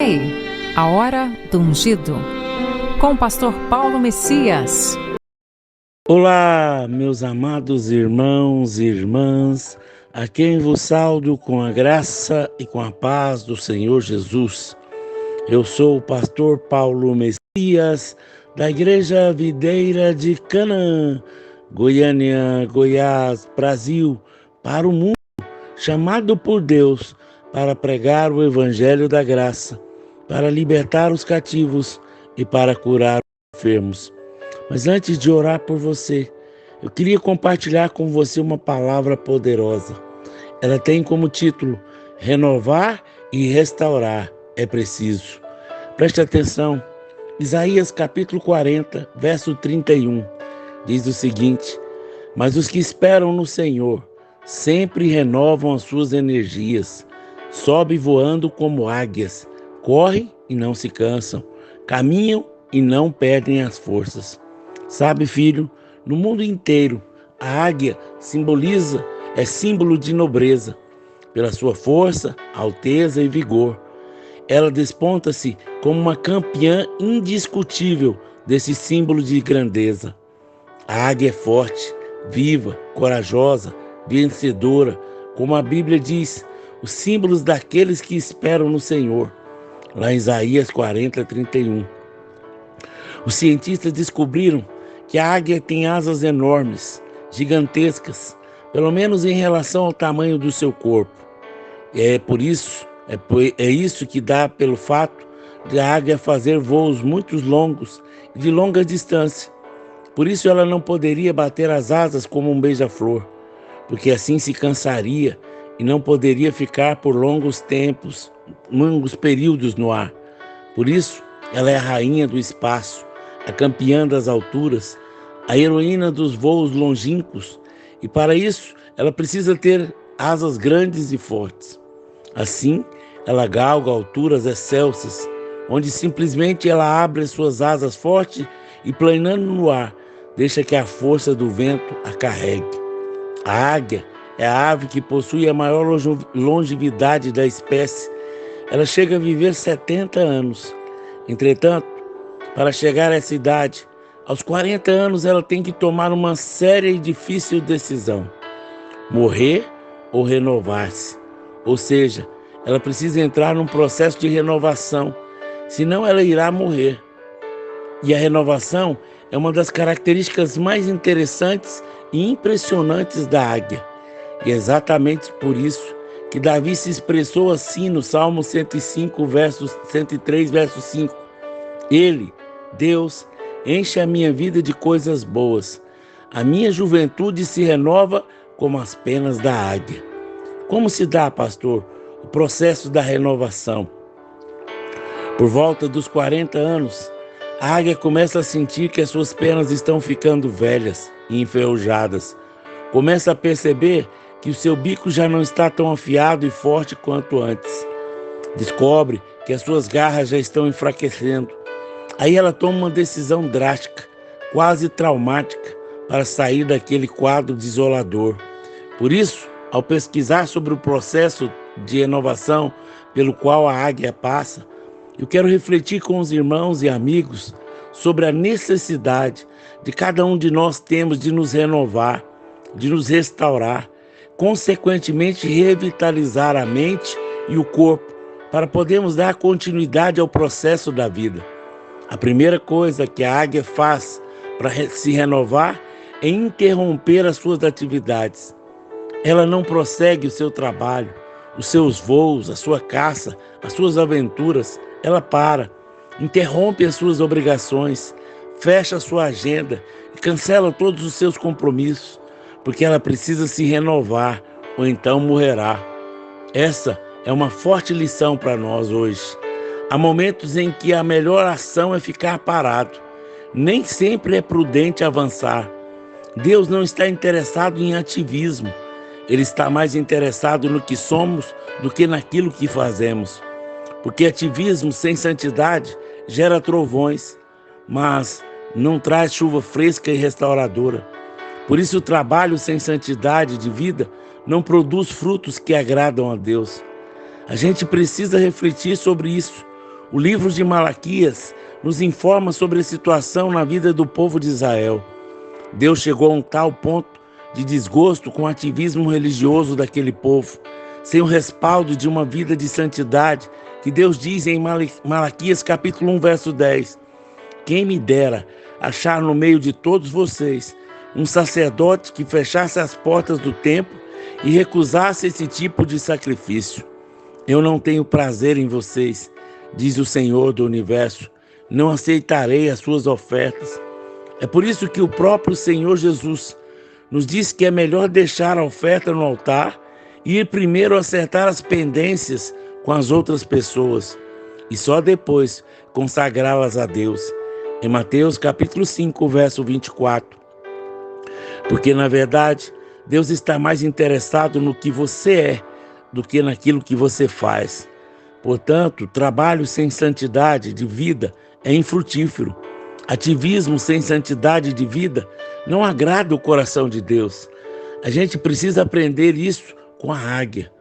aí, a hora do ungido, com o pastor Paulo Messias. Olá, meus amados irmãos e irmãs, a quem vos saúdo com a graça e com a paz do Senhor Jesus. Eu sou o pastor Paulo Messias, da Igreja Videira de Canaã, Goiânia, Goiás, Brasil, para o mundo, chamado por Deus para pregar o Evangelho da Graça, para libertar os cativos e para curar os enfermos. Mas antes de orar por você, eu queria compartilhar com você uma palavra poderosa. Ela tem como título: renovar e restaurar é preciso. Preste atenção, Isaías capítulo 40, verso 31, diz o seguinte: mas os que esperam no Senhor sempre renovam as suas energias, sobem voando como águias, correm e não se cansam, caminham e não perdem as forças. Sabe, filho, no mundo inteiro, a águia é símbolo de nobreza. Pela sua força, alteza e vigor, ela desponta-se como uma campeã indiscutível desse símbolo de grandeza. A águia é forte, viva, corajosa, vencedora, como a Bíblia diz, os símbolos daqueles que esperam no Senhor, lá em Isaías 40, 31. Os cientistas descobriram que a águia tem asas enormes, gigantescas, pelo menos em relação ao tamanho do seu corpo. É isso que dá pelo fato de a águia fazer voos muito longos e de longa distância. Por isso ela não poderia bater as asas como um beija-flor, porque assim se cansaria e não poderia ficar por longos períodos no ar. Por isso, ela é a rainha do espaço, a campeã das alturas, a heroína dos voos longínquos, e para isso ela precisa ter asas grandes e fortes. Assim, ela galga alturas excelsas, onde simplesmente ela abre as suas asas fortes e, planando no ar, deixa que a força do vento a carregue. A águia é a ave que possui a maior longevidade da espécie. Ela chega a viver 70 anos. Entretanto, para chegar a essa idade, aos 40 anos ela tem que tomar uma séria e difícil decisão: morrer ou renovar-se. Ou seja, ela precisa entrar num processo de renovação, senão ela irá morrer. E a renovação é uma das características mais interessantes e impressionantes da águia. E é exatamente por isso que Davi se expressou assim no Salmo 103, verso 5. Ele, Deus, enche a minha vida de coisas boas. A minha juventude se renova como as penas da águia. Como se dá, pastor, o processo da renovação? Por volta dos 40 anos, a águia começa a sentir que as suas penas estão ficando velhas e enferrujadas. Começa a perceber que o seu bico já não está tão afiado e forte quanto antes. Descobre que as suas garras já estão enfraquecendo. Aí ela toma uma decisão drástica, quase traumática, para sair daquele quadro desolador. Por isso, ao pesquisar sobre o processo de renovação pelo qual a águia passa, eu quero refletir com os irmãos e amigos sobre a necessidade de cada um de nós temos de nos renovar, de nos restaurar, consequentemente revitalizar a mente e o corpo, para podermos dar continuidade ao processo da vida. A primeira coisa que a águia faz para se renovar é interromper as suas atividades. Ela não prossegue o seu trabalho, os seus voos, a sua caça, as suas aventuras. Ela para, interrompe as suas obrigações, fecha a sua agenda e cancela todos os seus compromissos, porque ela precisa se renovar ou então morrerá. Essa é uma forte lição para nós hoje. Há momentos em que a melhor ação é ficar parado. Nem sempre é prudente avançar. Deus não está interessado em ativismo. Ele está mais interessado no que somos do que naquilo que fazemos. Porque ativismo sem santidade gera trovões, mas não traz chuva fresca e restauradora. Por isso o trabalho sem santidade de vida não produz frutos que agradam a Deus. A gente precisa refletir sobre isso. O livro de Malaquias nos informa sobre a situação na vida do povo de Israel. Deus chegou a um tal ponto de desgosto com o ativismo religioso daquele povo, sem o respaldo de uma vida de santidade, que Deus diz em Malaquias capítulo 1, verso 10: quem me dera achar no meio de todos vocês um sacerdote que fechasse as portas do templo e recusasse esse tipo de sacrifício. Eu não tenho prazer em vocês, diz o Senhor do universo, não aceitarei as suas ofertas. É por isso que o próprio Senhor Jesus nos diz que é melhor deixar a oferta no altar e ir primeiro acertar as pendências com as outras pessoas e só depois consagrá-las a Deus. Em Mateus capítulo 5, verso 24. Porque, na verdade, Deus está mais interessado no que você é do que naquilo que você faz. Portanto, trabalho sem santidade de vida é infrutífero. Ativismo sem santidade de vida não agrada o coração de Deus. A gente precisa aprender isso com a águia.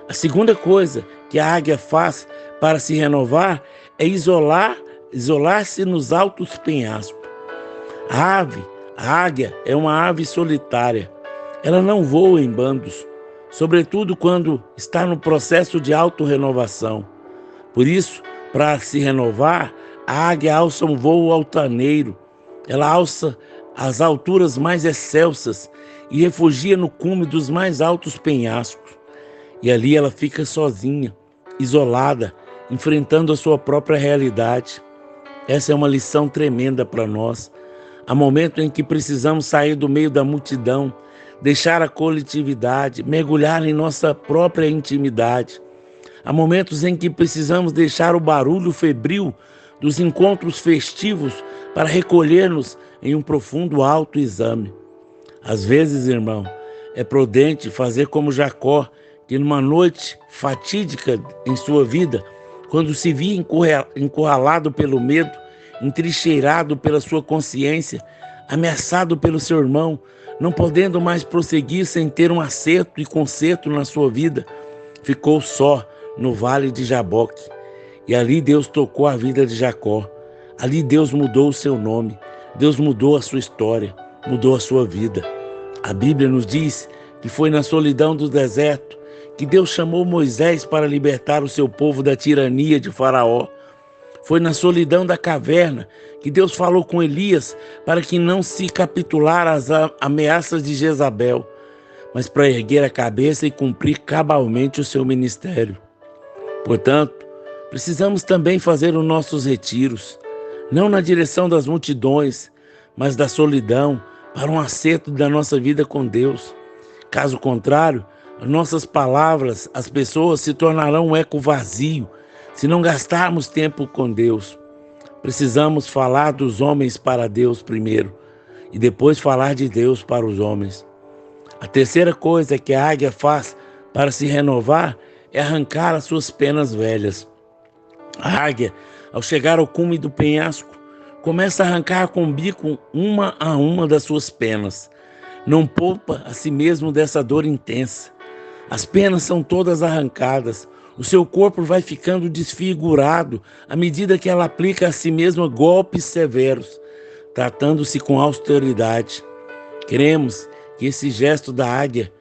A segunda coisa que a águia faz para se renovar é isolar-se nos altos penhascos. A águia é uma ave solitária. Ela não voa em bandos, sobretudo quando está no processo de autorrenovação. Por isso, para se renovar, a águia alça um voo altaneiro. Ela alça as alturas mais excelsas e refugia no cume dos mais altos penhascos. E ali ela fica sozinha, isolada, enfrentando a sua própria realidade. Essa é uma lição tremenda para nós. Há momentos em que precisamos sair do meio da multidão, deixar a coletividade, mergulhar em nossa própria intimidade. Há momentos em que precisamos deixar o barulho febril dos encontros festivos para recolher-nos em um profundo autoexame. Às vezes, irmão, é prudente fazer como Jacó, que numa noite fatídica em sua vida, quando se via encurralado pelo medo, entrincheirado pela sua consciência, ameaçado pelo seu irmão, não podendo mais prosseguir sem ter um acerto e conserto na sua vida, ficou só no vale de Jaboque. E ali Deus tocou a vida de Jacó. Ali Deus mudou o seu nome. Deus mudou a sua história, mudou a sua vida. A Bíblia nos diz que foi na solidão do deserto que Deus chamou Moisés para libertar o seu povo da tirania de Faraó. Foi na solidão da caverna que Deus falou com Elias para que não se capitular às ameaças de Jezabel, mas para erguer a cabeça e cumprir cabalmente o seu ministério. Portanto, precisamos também fazer os nossos retiros, não na direção das multidões, mas da solidão, para um acerto da nossa vida com Deus. Caso contrário, as nossas palavras, as pessoas se tornarão um eco vazio, se não gastarmos tempo com Deus. Precisamos falar dos homens para Deus primeiro, e depois falar de Deus para os homens. A terceira coisa que a águia faz para se renovar é arrancar as suas penas velhas. A águia, ao chegar ao cume do penhasco, começa a arrancar com o bico uma a uma das suas penas. Não poupa a si mesmo dessa dor intensa. As penas são todas arrancadas. O seu corpo vai ficando desfigurado à medida que ela aplica a si mesma golpes severos, tratando-se com austeridade. Cremos que esse gesto da águia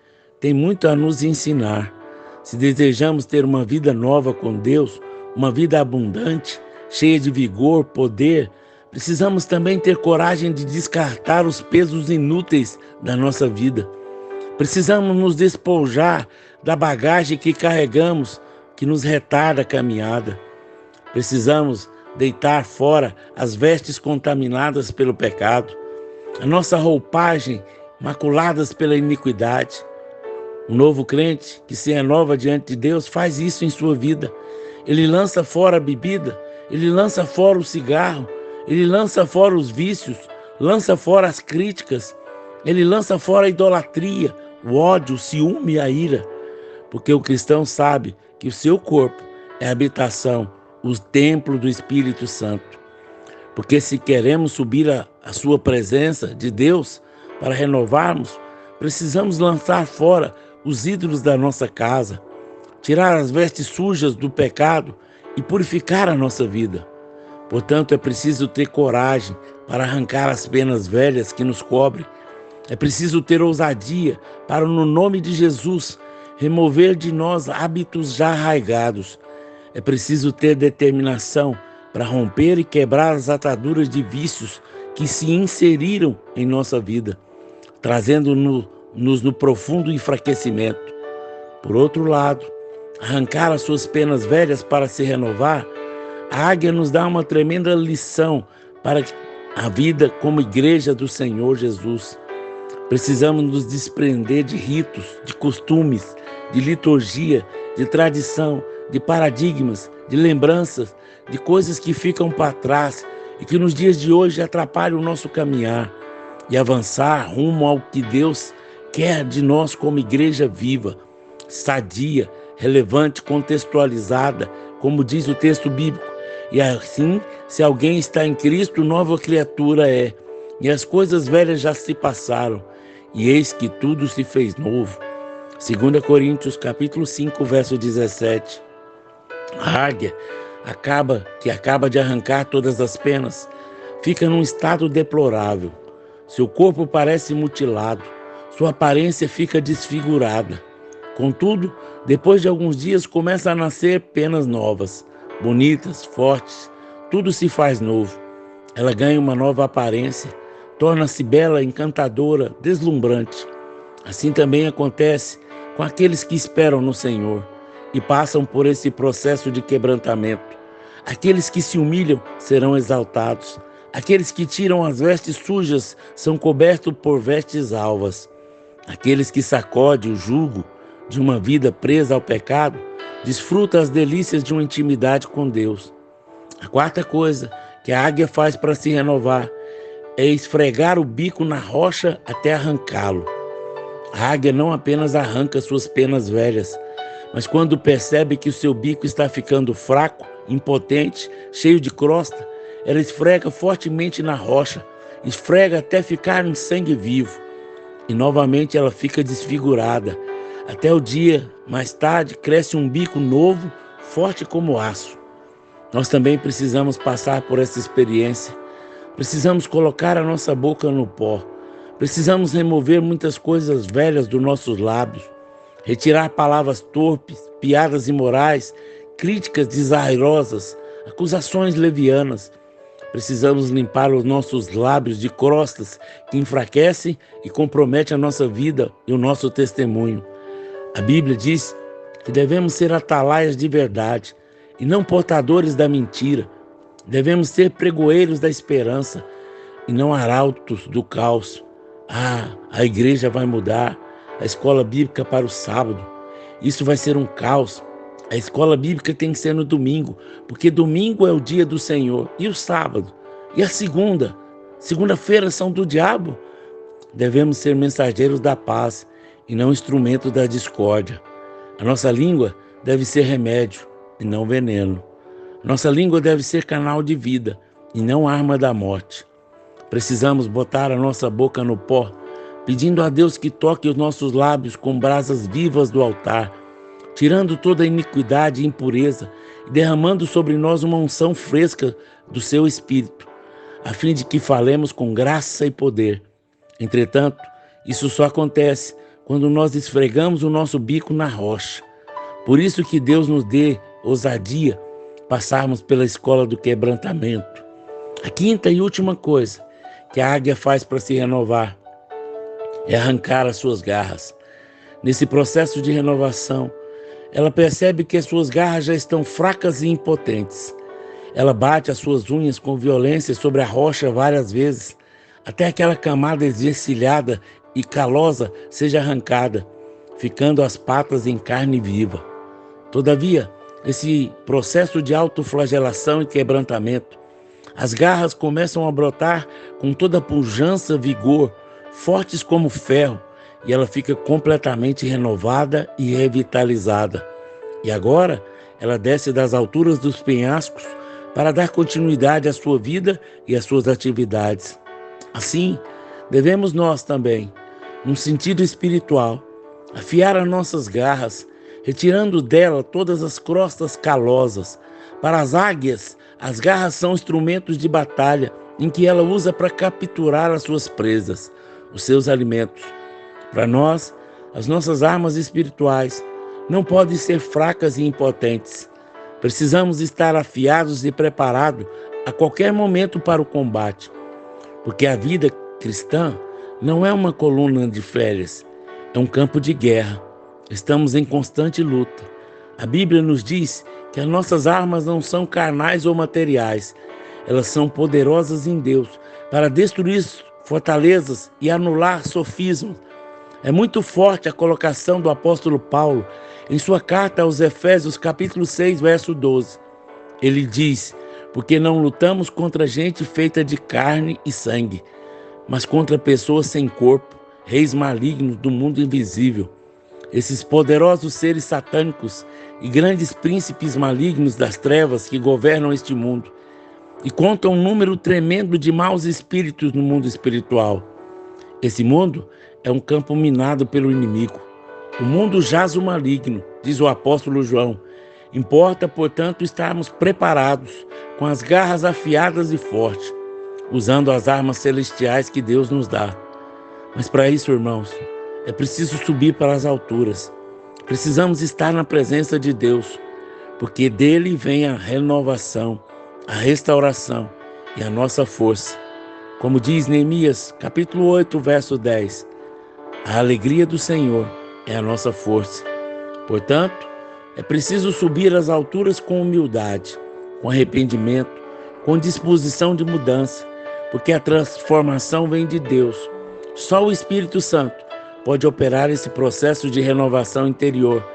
tem muito a nos ensinar. Se desejamos ter uma vida nova com Deus, uma vida abundante, cheia de vigor, poder, precisamos também ter coragem de descartar os pesos inúteis da nossa vida. Precisamos nos despojar da bagagem que carregamos, que nos retarda a caminhada. Precisamos deitar fora as vestes contaminadas pelo pecado, a nossa roupagem maculadas pela iniquidade. Um novo crente que se renova diante de Deus faz isso em sua vida. Ele lança fora a bebida, ele lança fora o cigarro, ele lança fora os vícios, lança fora as críticas, ele lança fora a idolatria, o ódio, o ciúme e a ira. Porque o cristão sabe que o seu corpo é a habitação, o templo do Espírito Santo. Porque se queremos subir a sua presença de Deus para renovarmos, precisamos lançar fora os ídolos da nossa casa, tirar as vestes sujas do pecado e purificar a nossa vida. Portanto, é preciso ter coragem para arrancar as penas velhas que nos cobrem. É preciso ter ousadia para, no nome de Jesus, remover de nós hábitos já arraigados. É preciso ter determinação para romper e quebrar as ataduras de vícios que se inseriram em nossa vida, trazendo-nos no profundo enfraquecimento. Por outro lado, arrancar as suas penas velhas para se renovar, a águia nos dá uma tremenda lição para a vida como igreja do Senhor Jesus. Precisamos nos desprender de ritos, de costumes, de liturgia, de tradição, de paradigmas, de lembranças, de coisas que ficam para trás e que nos dias de hoje atrapalham o nosso caminhar e avançar rumo ao que Deus quer de nós como igreja viva, sadia, relevante, contextualizada, como diz o texto bíblico. E assim, se alguém está em Cristo, nova criatura é. E as coisas velhas já se passaram, e eis que tudo se fez novo. 2 Coríntios capítulo 5, verso 17. A águia que acaba de arrancar todas as penas, fica num estado deplorável. Seu corpo parece mutilado, sua aparência fica desfigurada. Contudo, depois de alguns dias começa a nascer penas novas, bonitas, fortes, tudo se faz novo. Ela ganha uma nova aparência, torna-se bela, encantadora, deslumbrante. Assim também acontece com aqueles que esperam no Senhor e passam por esse processo de quebrantamento. Aqueles que se humilham serão exaltados. Aqueles que tiram as vestes sujas são cobertos por vestes alvas. Aqueles que sacodem o jugo de uma vida presa ao pecado desfrutam as delícias de uma intimidade com Deus. A quarta coisa que a águia faz para se renovar é esfregar o bico na rocha até arrancá-lo. A águia não apenas arranca suas penas velhas, mas quando percebe que o seu bico está ficando fraco, impotente, cheio de crosta, ela esfrega fortemente na rocha, esfrega até ficar em sangue vivo. E novamente ela fica desfigurada. Até o dia, mais tarde, cresce um bico novo, forte como aço. Nós também precisamos passar por essa experiência. Precisamos colocar a nossa boca no pó. Precisamos remover muitas coisas velhas dos nossos lábios. Retirar palavras torpes, piadas imorais, críticas desairosas, acusações levianas. Precisamos limpar os nossos lábios de crostas que enfraquecem e comprometem a nossa vida e o nosso testemunho. A Bíblia diz que devemos ser atalaias de verdade e não portadores da mentira. Devemos ser pregoeiros da esperança e não arautos do caos. A igreja vai mudar, a escola bíblica para o sábado. Isso vai ser um caos. A escola bíblica tem que ser no domingo, porque domingo é o dia do Senhor. E o sábado? E a segunda? Segunda-feira são do diabo? Devemos ser mensageiros da paz e não instrumentos da discórdia. A nossa língua deve ser remédio e não veneno. Nossa língua deve ser canal de vida e não arma da morte. Precisamos botar a nossa boca no pó, pedindo a Deus que toque os nossos lábios com brasas vivas do altar, tirando toda iniquidade e impureza e derramando sobre nós uma unção fresca do seu Espírito, a fim de que falemos com graça e poder. Entretanto, isso só acontece quando nós esfregamos o nosso bico na rocha. Por isso que Deus nos dê ousadia passarmos pela escola do quebrantamento. A quinta e última coisa que a águia faz para se renovar é arrancar as suas garras. Nesse processo de renovação, ela percebe que as suas garras já estão fracas e impotentes. Ela bate as suas unhas com violência sobre a rocha várias vezes, até aquela camada esvercilhada e calosa seja arrancada, ficando as patas em carne viva. Todavia, esse processo de autoflagelação e quebrantamento, as garras começam a brotar com toda pujança, vigor, fortes como ferro, e ela fica completamente renovada e revitalizada. E agora, ela desce das alturas dos penhascos para dar continuidade à sua vida e às suas atividades. Assim, devemos nós também, num sentido espiritual, afiar as nossas garras, retirando dela todas as crostas calosas, Para as águias, as garras são instrumentos de batalha em que ela usa para capturar as suas presas, os seus alimentos. Para nós, as nossas armas espirituais não podem ser fracas e impotentes. Precisamos estar afiados e preparados a qualquer momento para o combate, porque a vida cristã não é uma coluna de férias, é um campo de guerra. Estamos em constante luta. A Bíblia nos diz que as nossas armas não são carnais ou materiais, elas são poderosas em Deus para destruir fortalezas e anular sofismas. É muito forte a colocação do apóstolo Paulo em sua carta aos Efésios, capítulo 6, verso 12. Ele diz: porque não lutamos contra gente feita de carne e sangue, mas contra pessoas sem corpo, reis malignos do mundo invisível. Esses poderosos seres satânicos e grandes príncipes malignos das trevas que governam este mundo e contam um número tremendo de maus espíritos no mundo espiritual. Esse mundo é um campo minado pelo inimigo. O mundo jaz o maligno, diz o apóstolo João. Importa, portanto, estarmos preparados, com as garras afiadas e fortes, usando as armas celestiais que Deus nos dá. Mas para isso, irmãos, é preciso subir para as alturas. Precisamos estar na presença de Deus, porque dele vem a renovação, a restauração e a nossa força. Como diz Neemias, capítulo 8, verso 10, a alegria do Senhor é a nossa força. Portanto, é preciso subir às alturas com humildade, com arrependimento, com disposição de mudança, porque a transformação vem de Deus. Só o Espírito Santo pode operar esse processo de renovação interior.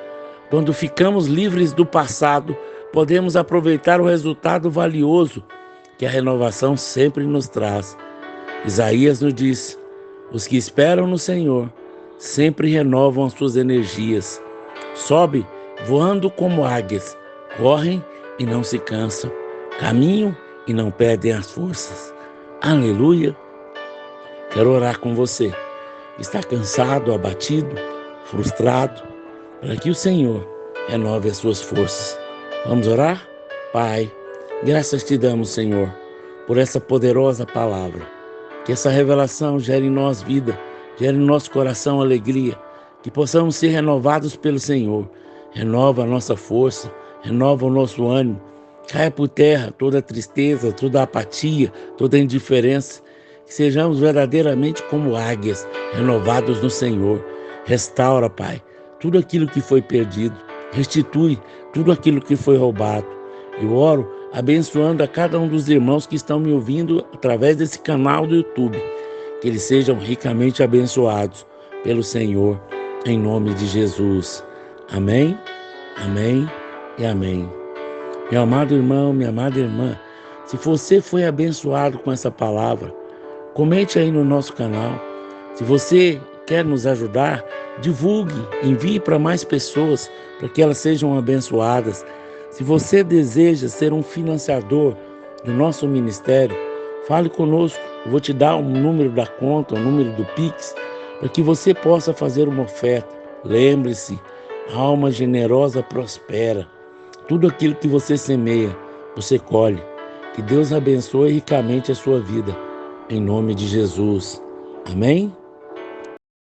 Quando ficamos livres do passado, podemos aproveitar o resultado valioso que a renovação sempre nos traz. Isaías nos diz: os que esperam no Senhor sempre renovam as suas energias. Sobe voando como águias, correm e não se cansam, caminham e não perdem as forças. Aleluia! Quero orar com você. Está cansado, abatido, frustrado, para que o Senhor renove as suas forças. Vamos orar? Pai, graças te damos, Senhor, por essa poderosa palavra. Que essa revelação gere em nós vida, gere em nosso coração alegria, que possamos ser renovados pelo Senhor. Renova a nossa força, renova o nosso ânimo. Caia por terra toda a tristeza, toda a apatia, toda a indiferença. Que sejamos verdadeiramente como águias, renovados no Senhor. Restaura, Pai, tudo aquilo que foi perdido. Restitui tudo aquilo que foi roubado. Eu oro abençoando a cada um dos irmãos que estão me ouvindo através desse canal do YouTube. Que eles sejam ricamente abençoados pelo Senhor, em nome de Jesus. Amém, amém e amém. Meu amado irmão, minha amada irmã, se você foi abençoado com essa palavra, comente aí no nosso canal. Se você quer nos ajudar, divulgue, envie para mais pessoas, para que elas sejam abençoadas. Se você deseja ser um financiador do nosso ministério, fale conosco. Eu vou te dar um número da conta, um número do Pix, para que você possa fazer uma oferta. Lembre-se, a alma generosa prospera. Tudo aquilo que você semeia, você colhe. Que Deus abençoe ricamente a sua vida. Em nome de Jesus. Amém?